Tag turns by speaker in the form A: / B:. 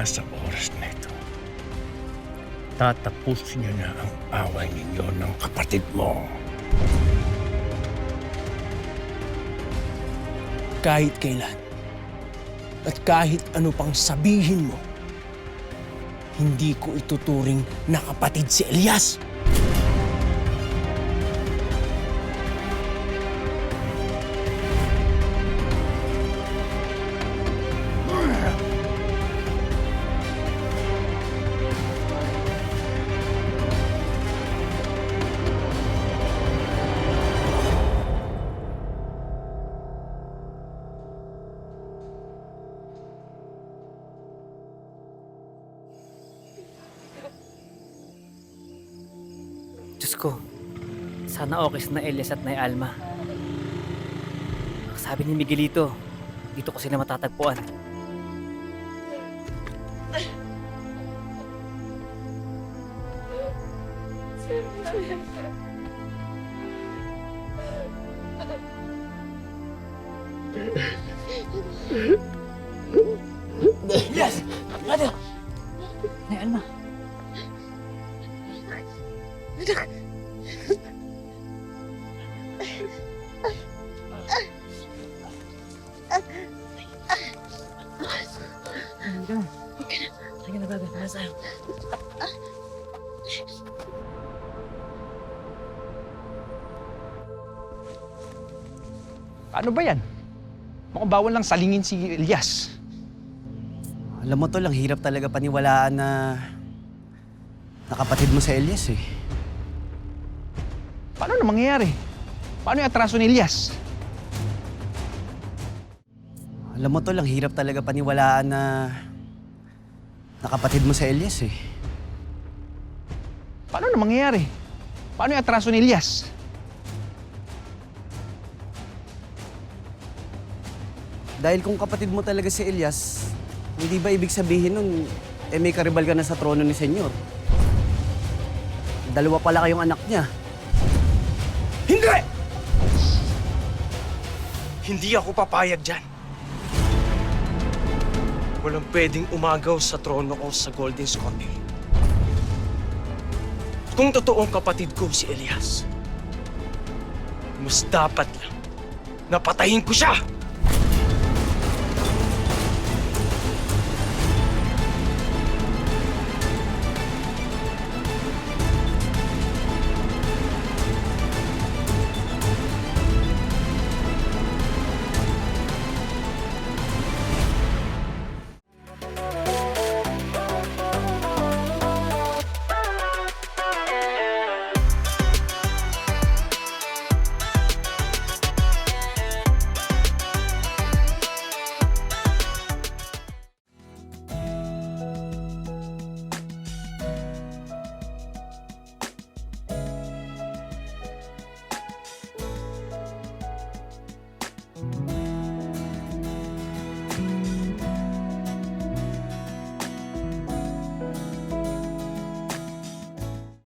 A: Mula sa oras na ito, tatapusin niyo na ang away ninyo ng kapatid mo.
B: Kahit kailan at kahit ano pang sabihin mo, hindi ko ituturing na kapatid si Elias.
C: Diyos ko, sana okay na Elias at Nay Alma. Ang sabi ni Miguelito, dito ko sila matatagpuan.
B: Elias! Brother!
C: Nay Alma! Sige na, brother. Nasa tayo.
D: Ano ba yan? Mukhang bawal lang salingin si Elias.
E: Alam mo tol, ang hirap talaga paniwalaan na nakapatid mo sa Elias eh.
D: Paano na mangyayari? Paano yung atraso ni Elias?
E: Alam mo tol, ang hirap talaga paniwalaan na nakapatid mo sa Elias eh.
D: Paano na mangyayari? Paano yung atraso ni Elias?
E: Dahil kung kapatid mo talaga si Elias, hindi ba ibig sabihin nun, may karibal ka na sa trono ni Senyor? Dalawa pala kayong anak niya.
B: Hindi! Hindi ako papayag dyan. Walang pwedeng umagaw sa trono ko sa Golden Scottie. Kung totoong kapatid ko si Elias, mas dapat lang napatayin ko siya!